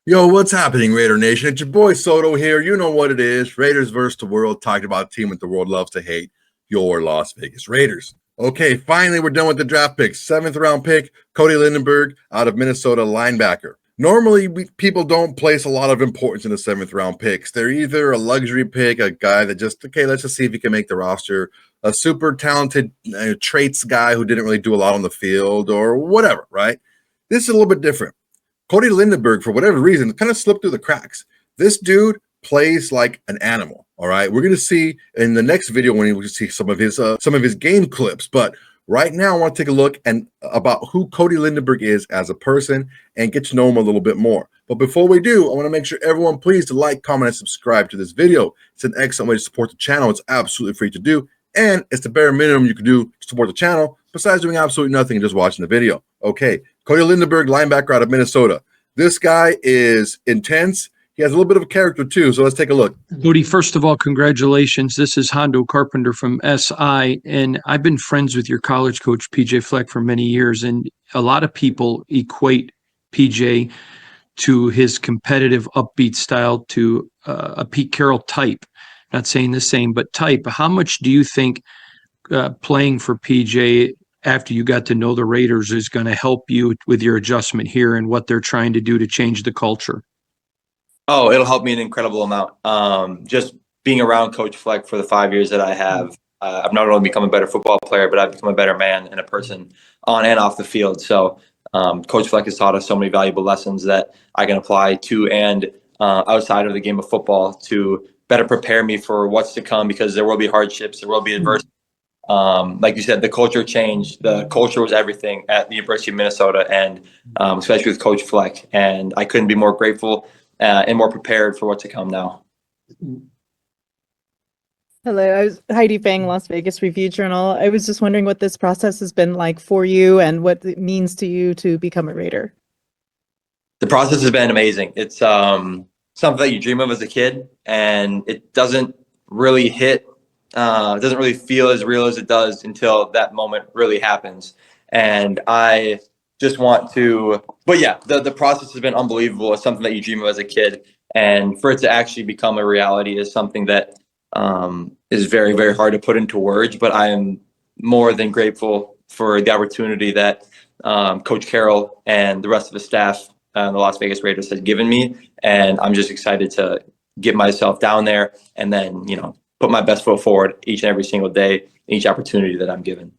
Yo, what's happening, Raider Nation? It's your boy Soto here. You know what it is. Raiders versus the world, talking about a team that the world loves to hate, your Las Vegas Raiders. Okay, finally, we're done with the draft picks. 7th round pick, CODY LINDENBERG out of Minnesota, linebacker. Normally, people don't place a lot of importance in the 7th round picks. They're either a luxury pick, a guy that just, okay, let's just see if he can make the roster, a super talented traits guy who didn't really do a lot on the field, or whatever, right? This is a little bit different. CODY LINDENBERG, for whatever reason, kind of slipped through the cracks. This dude plays like an animal. All right, we're going to see in the next video when we see some of his game clips. But right now, I want to take a look about who CODY LINDENBERG is as a person and get to know him a little bit more. But before we do, I want to make sure everyone please to like, comment, and subscribe to this video. It's an excellent way to support the channel. It's absolutely free to do, and it's the bare minimum you can do to support the channel besides doing absolutely nothing and just watching the video. Okay, CODY LINDENBERG, linebacker out of Minnesota. This guy is intense. He has a little bit of a character too, so let's take a look. CODY, first of all, congratulations. This is Hondo Carpenter from SI, and I've been friends with your college coach, PJ Fleck, for many years, and a lot of people equate PJ to his competitive, upbeat style, to a Pete Carroll type. Not saying the same, but type. How much do you think playing for PJ after you got to know the Raiders is going to help you with your adjustment here and what they're trying to do to change the culture? Oh, it'll help me an incredible amount. Just being around Coach Fleck for the 5 years that I have, I've not only become a better football player, but I've become a better man and a person on and off the field. So Coach Fleck has taught us so many valuable lessons that I can apply to and outside of the game of football to better prepare me for what's to come, because there will be hardships, there will be adversity. Like you said, the culture changed. The culture was everything at the University of Minnesota, and especially with Coach Fleck. And I couldn't be more grateful and more prepared for what's to come now. Hello, I was Heidi Fang, Las Vegas Review-Journal. I was just wondering what this process has been like for you and what it means to you to become a Raider. The process has been amazing. It's something that you dream of as a kid, and it doesn't really hit. It doesn't really feel as real as it does until that moment really happens. And I just want to, but yeah, the process has been unbelievable. It's something that you dream of as a kid, and for it to actually become a reality is something that is very, very hard to put into words. But I am more than grateful for the opportunity that Coach Carroll and the rest of the staff the Las Vegas Raiders has given me. And I'm just excited to get myself down there and then, put my best foot forward each and every single day, each opportunity that I'm given.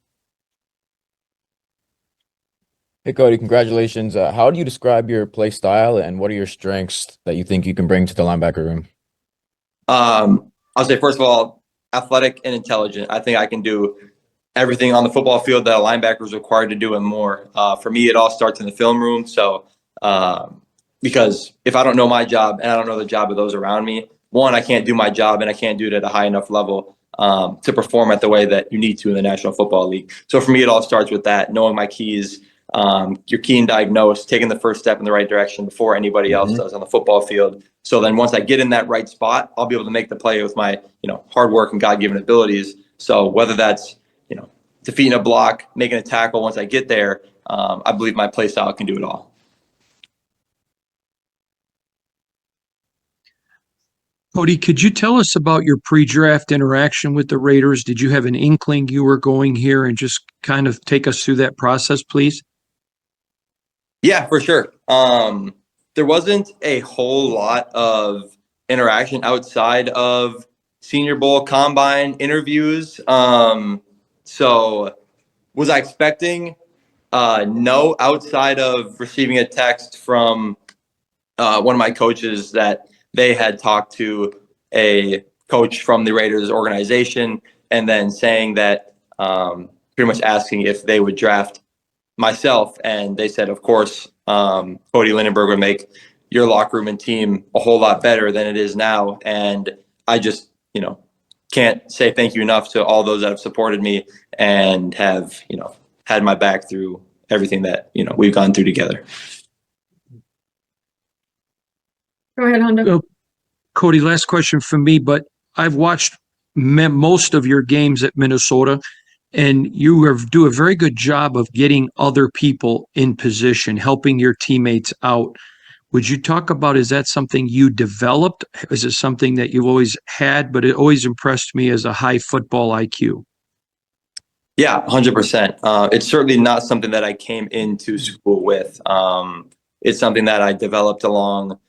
Hey, CODY, congratulations. How do you describe your play style, and what are your strengths that you think you can bring to the linebacker room? I'll say, first of all, athletic and intelligent. I think I can do everything on the football field that a linebacker is required to do and more. For me, it all starts in the film room. So, because if I don't know my job and I don't know the job of those around me, one, I can't do my job, and I can't do it at a high enough level to perform at the way that you need to in the National Football League. So for me, it all starts with that, knowing my keys, your key and diagnose, taking the first step in the right direction before anybody else does on the football field. So then once I get in that right spot, I'll be able to make the play with my, hard work and God-given abilities. So whether that's, defeating a block, making a tackle, once I get there, I believe my play style can do it all. CODY, could you tell us about your pre-draft interaction with the Raiders? Did you have an inkling you were going here, and just kind of take us through that process, please? Yeah, for sure. There wasn't a whole lot of interaction outside of Senior Bowl, Combine interviews. So was I expecting? No, outside of receiving a text from one of my coaches that they had talked to a coach from the Raiders organization, and then saying that, pretty much asking if they would draft myself. And they said, of course, CODY LINDENBERG would make your locker room and team a whole lot better than it is now. And I just, can't say thank you enough to all those that have supported me and have, had my back through everything that, we've gone through together. Go ahead, Hondo. CODY, last question from me, but I've watched most of your games at Minnesota, and you do a very good job of getting other people in position, helping your teammates out Would you talk about, is that something you developed? Is it something that you've always had, but it always impressed me as a high football IQ? Yeah, 100%. It's certainly not something that I came into school with. It's something that I developed along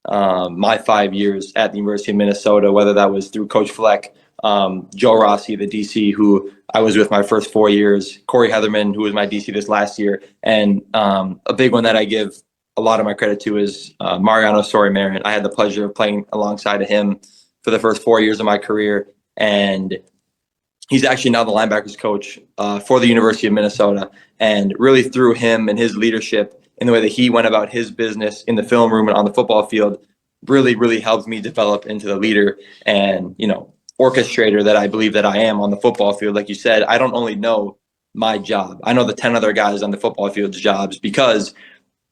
my 5 years at the University of Minnesota, whether that was through Coach Fleck, Joe Rossi, the DC, who I was with my first 4 years, Corey Heatherman, who was my DC this last year, and a big one that I give a lot of my credit to is Mariano Sori-Marin. I had the pleasure of playing alongside of him for the first 4 years of my career, and he's actually now the linebackers coach for the University of Minnesota. And really through him and his leadership and the way that he went about his business in the film room and on the football field really, really helped me develop into the leader and, orchestrator that I believe that I am on the football field. Like you said, I don't only know my job. I know the 10 other guys on the football field's jobs, because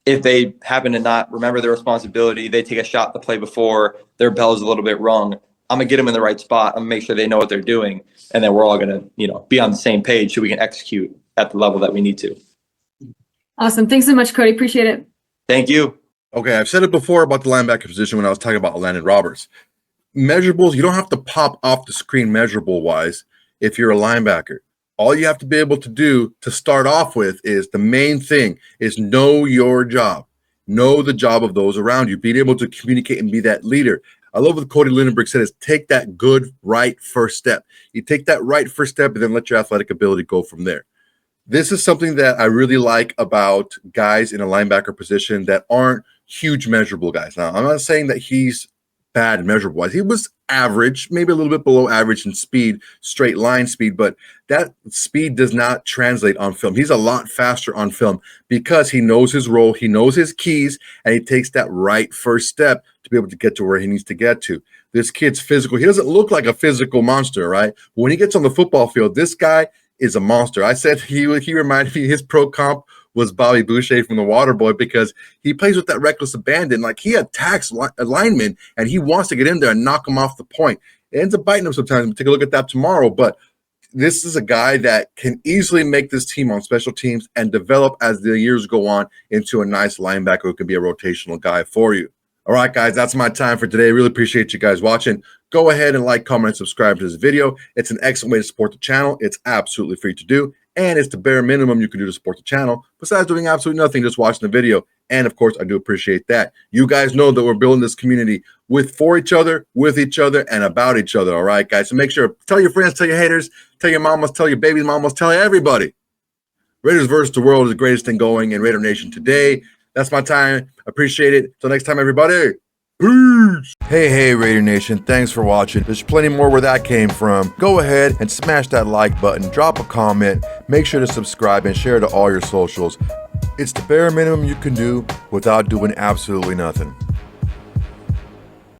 if they happen to not remember their responsibility, they take a shot the play before, their bell is a little bit rung, I'm going to get them in the right spot. I'm going to make sure they know what they're doing. And then we're all going to, be on the same page so we can execute at the level that we need to. Awesome. Thanks so much, Cody. Appreciate it. Thank you. Okay, I've said it before about the linebacker position when I was talking about Landon Roberts. Measurables, you don't have to pop off the screen measurable-wise if you're a linebacker. All you have to be able to do to start off with is the main thing is know your job. Know the job of those around you. Being able to communicate and be that leader. I love what CODY LINDENBERG said is take that good, right first step. You take that right first step and then let your athletic ability go from there. This is something that I really like about guys in a linebacker position that aren't huge measurable guys. Now, I'm not saying that he's bad measurable-wise. He was average, maybe a little bit below average in speed, straight line speed, but that speed does not translate on film. He's a lot faster on film because he knows his role, he knows his keys, and he takes that right first step to be able to get to where he needs to get to. This kid's physical. He doesn't look like a physical monster, right? But when he gets on the football field, this guy is a monster. I said he reminded me, his pro comp was Bobby Boucher from the Waterboy, because he plays with that reckless abandon. Like, he attacks linemen and he wants to get in there and knock them off the point. It ends up biting him sometimes. We'll take a look at that tomorrow. But this is a guy that can easily make this team on special teams and develop as the years go on into a nice linebacker who can be a rotational guy for you. All right, guys, that's my time for today. Really appreciate you guys watching. Go ahead and like, comment, and subscribe to this video. It's an excellent way to support the channel. It's absolutely free to do. And it's the bare minimum you can do to support the channel, besides doing absolutely nothing, just watching the video. And of course, I do appreciate that. You guys know that we're building this community for each other, with each other, and about each other. All right, guys. So make sure, tell your friends, tell your haters, tell your mamas, tell your baby mamas, tell everybody. Raiders versus the world is the greatest thing going in Raider Nation today. That's my time. Appreciate it. Till next time, everybody. Peace. Hey, Raider Nation. Thanks for watching. There's plenty more where that came from. Go ahead and smash that like button. Drop a comment. Make sure to subscribe and share to all your socials. It's the bare minimum you can do without doing absolutely nothing.